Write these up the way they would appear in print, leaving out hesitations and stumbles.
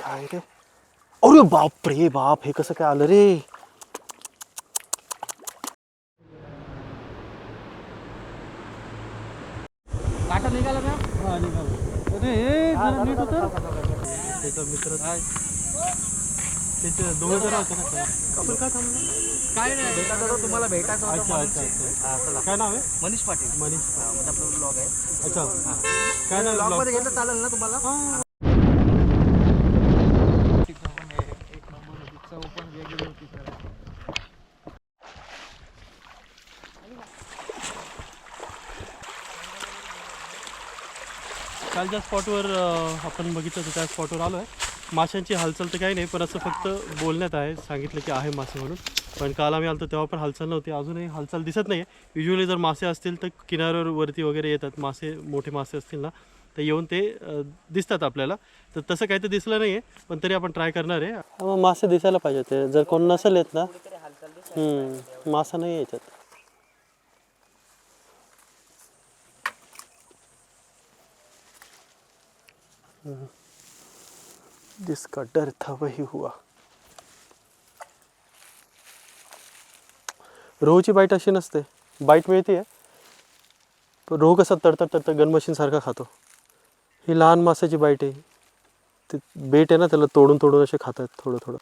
काय रे? अरे बाप रे बाप, हे कसं काय आलं रे? काटा निघाला ना? हा निघाला. अरे हे जरा नीट उतर. त्याचा मित्र त्याचे दोघं जण होते ना. आपण काय थांबलो? काय नाही भेटायचं होतं तुम्हाला भेटायचं होतं. अच्छा अच्छा अच्छा. चला. काय नाव आहे? मनीष पाटील. मनीष. म्हणजे आपला ब्लॉग आहे. अच्छा. काय नाव ब्लॉग आहे मध्ये घेतलं चालेल ना तुम्हाला? एक नंबर होती, चव पण वेगळी होती सर. कालच्या स्पॉटवर आपण बघितलं तर त्या स्पॉटवर आलो आहे. माशांची हालचाल तर काही नाही, पण असं फक्त बोलण्यात आहे, सांगितलं की आहे मासे म्हणून. पण काल आम्ही आलो तेव्हा पण हालचाल नव्हती, अजूनही हालचाल दिसत नाही आहे. युजली जर मासे असतील तर किनाऱ्यावर वरती वगैरे येतात मासे, मोठे मासे असतील ना तर येऊन ते दिसतात आपल्याला. तर तसं काही तर दिसलं नाही आहे, पण तरी आपण ट्राय करणार आहे. मासे दिसायला पाहिजे ते, जर कोण नसेल येत ना मासा नाही यायच्यात. जिसका डर था वही हुआ. रोहूची बाईट अशी नसते, बाईट मिळते पण रोहू कसा तडतड गनमशीन सारखा खातो. ही लहान माशाची बाईट आहे. ते बेट आहे ना, त्याला तोडून तोडून असे खातात थोडं थोडं.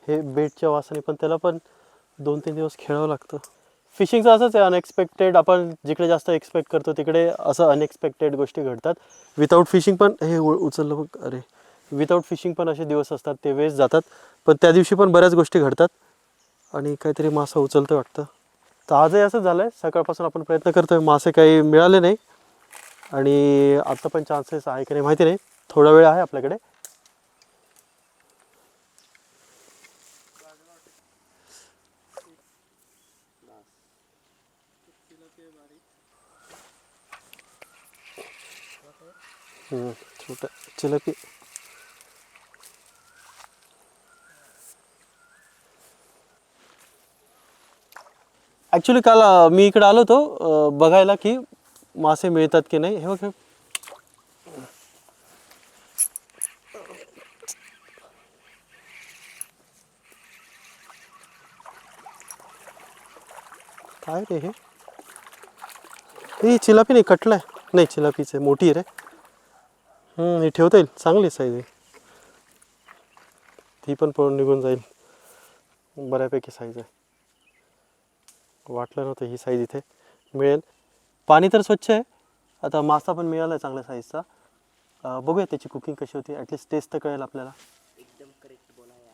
हे बेटच्या वासाने पण त्याला पण 2-3 दिवस खेळावं लागतं. फिशिंगचं असंच आहे, अनएक्सपेक्टेड. आपण जिकडे जास्त एक्सपेक्ट करतो तिकडे असं अनएक्सपेक्टेड गोष्टी घडतात. विदाऊट फिशिंग पण हे उचललं बघ. अरे, विदाऊट फिशिंग पण असे दिवस असतात, ते वेस्ट जातात. पण त्या दिवशी पण बऱ्याच गोष्टी घडतात आणि काहीतरी मासा उचलतं वाटतं. तर आजही असंच झालं आहे. सकाळपासून आपण प्रयत्न करतो आहे, मासे काही मिळाले नाही. आणि आता पण चान्सेस आहे की नाही माहिती नाही, थोडा वेळ आहे आपल्याकडे. छोटा चिलपी. ॲक्च्युली काल मी इकडे आलो होतो बघायला की मासे मिळतात की नाही. हे बघ, काय रे हे? ही चिलापी नाही, कटला आहे. नाही, चिलापीच आहे, मोठी आहे रे. हे ठेवता येईल, चांगली साईज आहे. ती पण पळून निघून जाईल. बऱ्यापैकी साईज आहे. वाटलं नव्हतं ही साईज इथे मिळेल. पाणी तर स्वच्छ आहे. आता मासा पण मिळाला आहे चांगल्या साईजचा. बघूया त्याची कुकिंग कशी होती, ॲटलिस्ट टेस्ट तर कळेल आपल्याला. एकदम करेक्ट बोला यार.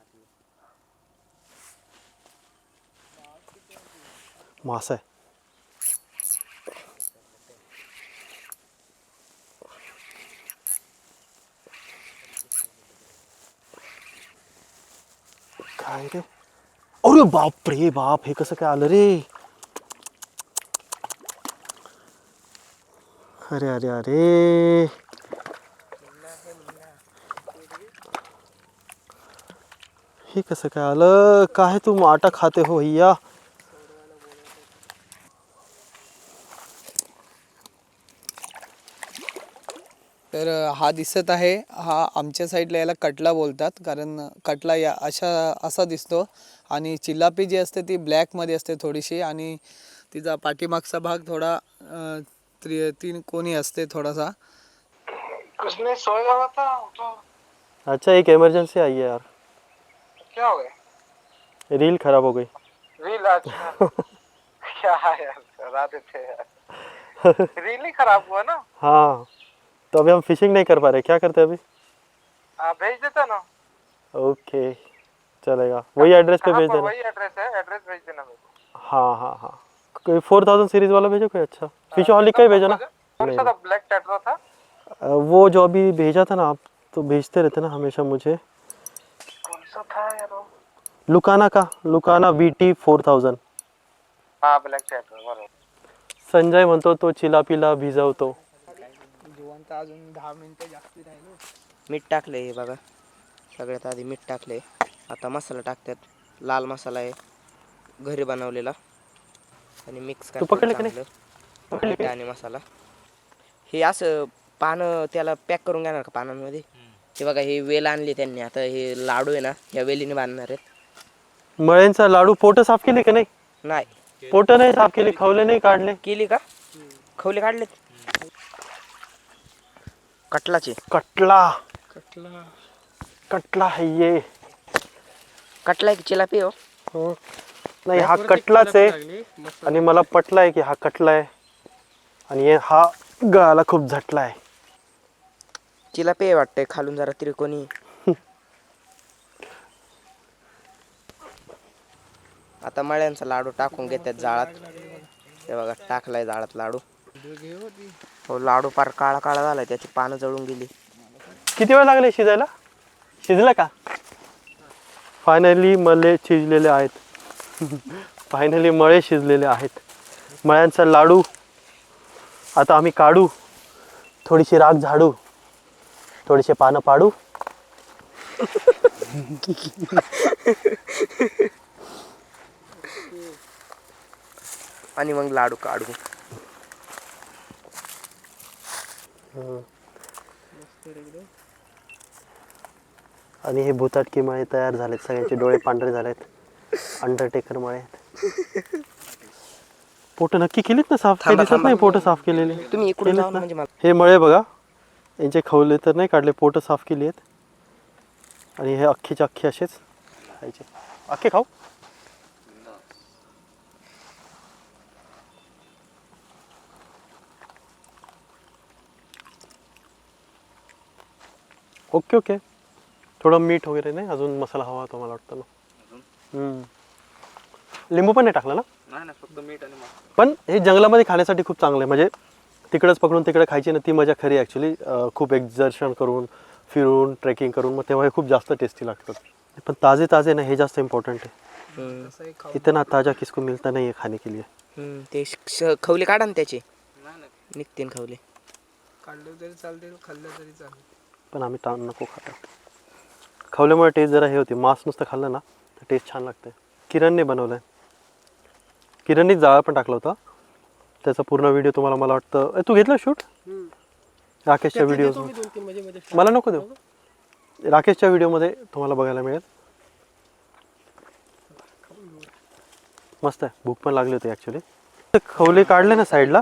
मासा आहे. काय रे? अरे बाप रे बाप, हे कसं काय आलं रे? अरे अरे अरे, हे कसं काय आलं? काय तुम आटा खाते हो भैया? तर हा दिसत आहे, हा आमच्या साईडला याला कटला बोलतात, कारण कटला या असा दिसतो. आणि चिलापी जी असते ती ब्लॅकमध्ये असते थोडीशी, आणि तिचा पाठीमागचा भाग थोडा तीन कोणी असते थोडासा. उसने सोया हुआ था तो अच्छा, एक इमरजेंसी आई है यार. क्या हो गया? रील खराब हो गई. रील? अच्छा. क्या है यार, करा देते यार. रील ही खराब हुआ ना. हाँ, तो अभी हम फिशिंग नहीं कर पा रहे, क्या करते हैं अभी? आप भेज देता ना. ओके, चलेगा. वही एड्रेस पे भेज देना. वही एड्रेस है, एड्रेस भेज देना मेरे को. हाँ हाँ हाँ, कोई 4000 सीरीज वाला भेजो कोई अच्छा. फिश हॉलिक का ही भेजो ना. कौन सा था? ब्लैक टेट्रा था. वो जो अभी भेजा था ना, आप तो भेजते रहते ना हमेशा मुझे. कौन सा था यार वो? लुकाना का, लुकाना VT 4000. हाँ, ब्लॅक टेट्रा बरोबर. संजय म्हणतो तो चिलापीला भिजवतो. जिवंत अजून 10 मिनिटं जास्ती राहिलो. मीठ टाकले हे बघा, सगळ्यात आधी मीठ टाकले. आता मसाला टाकतात. लाल मसाला आहे घरी बनवलेला, आणि मिक्स तू पकडलं की नाही? चांगलं मीठ आणि मसाला. हे असं पानं त्याला पॅक करून घेणार का पानांमध्ये? हे बघा हे वेल आणली त्यांनी, आता हे लाडू आहे ना ह्या वेलीने बांधणार आहेत. मळ्यांचा लाडू पोटं साफ केली का नाही? नाही पोटं नाही साफ केली, खवले नाही काढले. केली का? खवले काढलेत. कटलाचे कटला कटला आहे ये. कटला की चिलापी हो. हं. नाही हा कटलाच आहे आणि मला पटलाय की हा कटला आहे आणि हा गळाला खूप झटला आहे. चिलापी आहे वाटतंय, खालून जरा त्रिकोणी. आता मळ्यांचा लाडू टाकून घेतात जाळात. हे बघा टाकलाय जाळात लाडू. हो लाडू पार काळा काळा झालाय, त्याची पानं जळून गेली. किती वेळ लागले शिजायला? शिजलं का? फायनली मळे शिजलेले आहेत. फायनली मळे शिजलेले आहेत. मळ्यांचा लाडू आता आम्ही काढू, थोडीशी राख झाडू, थोडीशी पानं पाडू. आणि मग लाडू काढू. आणि हे भुताटकी मळे तयार झालेत, सगळ्यांचे डोळे पांढरे झालेत. अंडरटेकर मळे आहेत. पोट नक्की केलीत ना साफ? काही दिसत नाही पोट साफ केलेली. तुम्ही इकडून केलीत जाऊन ना? म्हणजे मला हे मळे बघा, यांचे खवले तर नाही काढले, पोट साफ केली आहेत आणि हे अख्खेचे अख्खे असेच खायचे. अख्खे खाऊ. Okay okay. थोडं मीठ वगैरे नाही, अजून मसाला हवा होता मला वाटतं ना. लिंबू पण नाही टाकलं ना? नाही फक्त मीठ आणि पण हे जंगलामध्ये खाण्यासाठी खूप चांगलं आहे. म्हणजे तिकडंच पकडून तिकडे खायची ना ती मजा खरी ॲक्च्युली. खूप एक्झर्शन करून फिरून ट्रेकिंग करून मग तेव्हा हे खूप जास्त टेस्टी लागतात. पण ताजे ताजे ना हे जास्त इम्पॉर्टंट आहे. इतना ताजा किसको मिलता नहीं है खाने के लिए. ते खवले काढा ना त्याचे, निघतीन खवले. काढलं तरी चालते, खाल्लं तरी चालते. पण आम्ही ताण नको खाता. खवल्यामुळे टेस्ट जरा हे होती. मांस नुसतं खाल्लं ना तर टेस्ट छान लागते. किरणने बनवलं आहे. किरणनीच जाळा पण टाकला होता. त्याचा पूर्ण व्हिडिओ तुम्हाला मला वाटतं तू घेतलं शूट राकेशच्या व्हिडिओ. मला नको देऊ. राकेशच्या व्हिडिओमध्ये तुम्हाला बघायला मिळेल. मस्त आहे. भूक पण लागली होती ॲक्च्युली. खवले काढले ना साईडला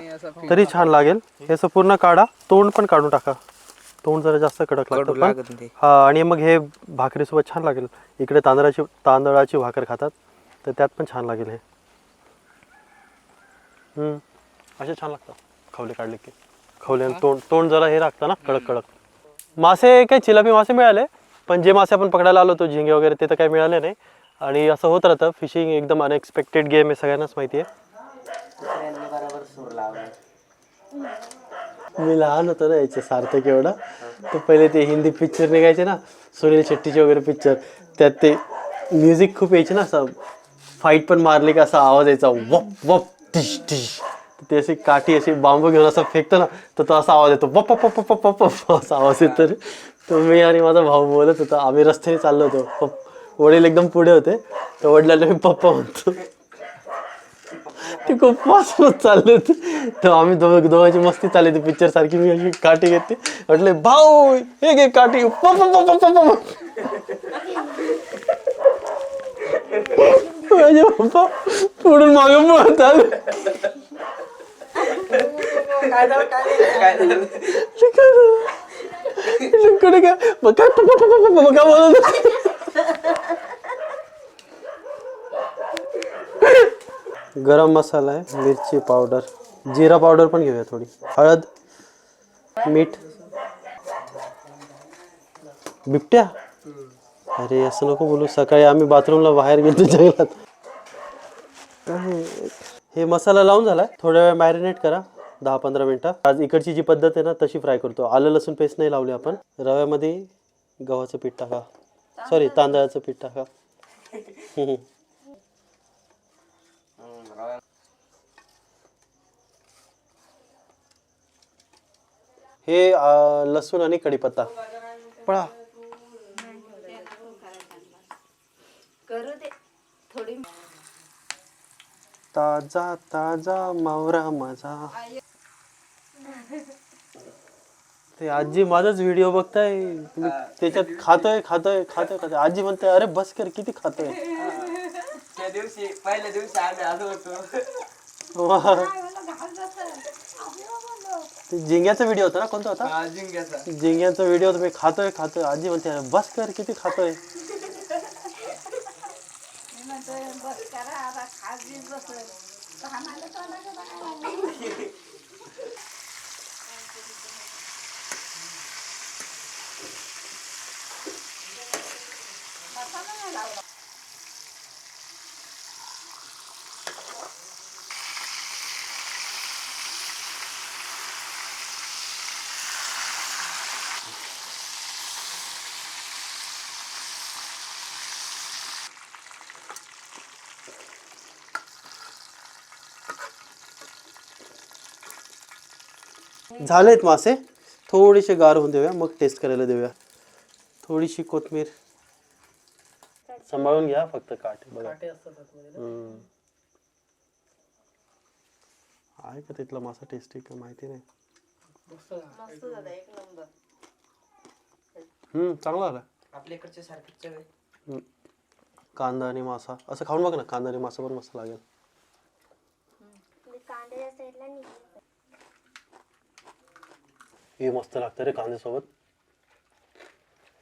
तरी छान लागेल. हे असं पूर्ण काढा. तोंड पण काढून टाका. तोंड जरा जास्त कडक कडू लागतं लागत पण. ते. हा आणि मग हे भाकरीसोबत छान लागेल. इकडे तांदळाची भाकर खातात तर त्यात पण छान लागेल हे. असे छान लागतात खवले काढले की. खवले तोंड जरा हे लागतं ना कडक कडक. मासे काही चिलापी मासे मिळाले, पण जे मासे आपण पकडायला आलो होतो झिंगे वगैरे ते तर काही मिळाले नाही. आणि असं होत राहतं. फिशिंग एकदम अनएक्सपेक्टेड गेम आहे, सगळ्यांनाच माहिती आहे. मी लहान होतो ना याचे सार्थक एवढा, तर पहिले ते हिंदी पिक्चर निघायचे ना सुनील शेट्टीचे वगैरे पिक्चर, त्यात ते म्युझिक खूप यायचे ना. असं फाईट पण मारली का असा आवाज यायचा वप वप टिश टिश. ते अशी काठी अशी बांबू घेऊन असं फेकतो ना तर तो असा आवाज येतो वप वप वप वप वप वप असा आवाज येतो. तो मी आणि माझा भाऊ बोलत होता. आम्ही रस्त्याने चाललो होतो. वडील एकदम पुढे होते तर वडिलांना मी पप्पा म्हणतो. ते खूप वाचत चालले होते तर आम्ही दोघांची मस्ती चालली होती पिक्चर सारखी. मी अशी काठी घेते म्हटले भाऊ हे घे काठी. माझे पप्पा पुढून मागे पळत आले. गरम मसाला आहे, मिरची पावडर, जिरा पावडर पण घेऊया थोडी, हळद, मीठ. बिबट्या अरे असं नको बोलू. सकाळी आम्ही बाथरूमला बाहेर गेलो जंगलात. हे मसाला लावून झालाय. थोड्या वेळ मॅरिनेट करा 10-15 मिनटं. आज इकडची जी पद्धत आहे ना तशी फ्राय करतो. आलं लसूण पेस्ट नाही लावली आपण. रव्यामध्ये गव्हाचं पीठ टाका, सॉरी तांदळाचं पीठ टाका. हे लसूण आणि कढीपत्ता पळा. ताजा ताजा मावरा माझा. ते आजी माझाच व्हिडिओ बघताय, मी त्याच्यात खातोय. आजी म्हणते अरे बस कर, किती खातोय. त्या दिवशी पहिल्या दिवशी आम्ही आलो होतो. वा. ते झिंग्याचा व्हिडिओ होता ना, कोणता होता? हा, जिंक्याचा. झिंग्याचा व्हिडिओ मी खातोय. आजी म्हणते अरे बस कर, किती खातोय. झालेत मासे, थोडेसे गार होऊन देऊया, मग टेस्ट करायला देऊया. थोडीशी कोथमीर, सांभाळून घ्या फक्त, काटे बघा. आहे का तिथला मासा टेस्टी का माहिती नाही. चांगला आला. आपल्या इकडचे सारखीच चव आहे. कांदा आणि मासा असं खाऊन बघ ना, कांदा आणि मासा पण मस्त लागेल. हे मस्त लागतं रे कांद्यासोबत.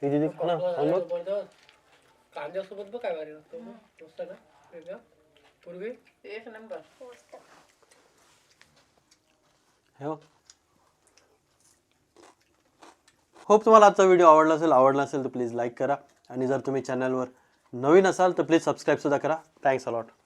हे दीदी खा ना, खाऊन बघ. कांद्यासोबत बघ काय भारी लागतो. मस्त ना वेगळा पूर्वी एक नंबर. हे बघ. होप तुम्हाला आजचा व्हिडिओ आवडला असेल तर प्लीज लाईक करा, आणि जर तुम्ही चॅनलवर नवीन असाल तर प्लीज सबस्क्राईब सुद्धा करा. Thanks a lot.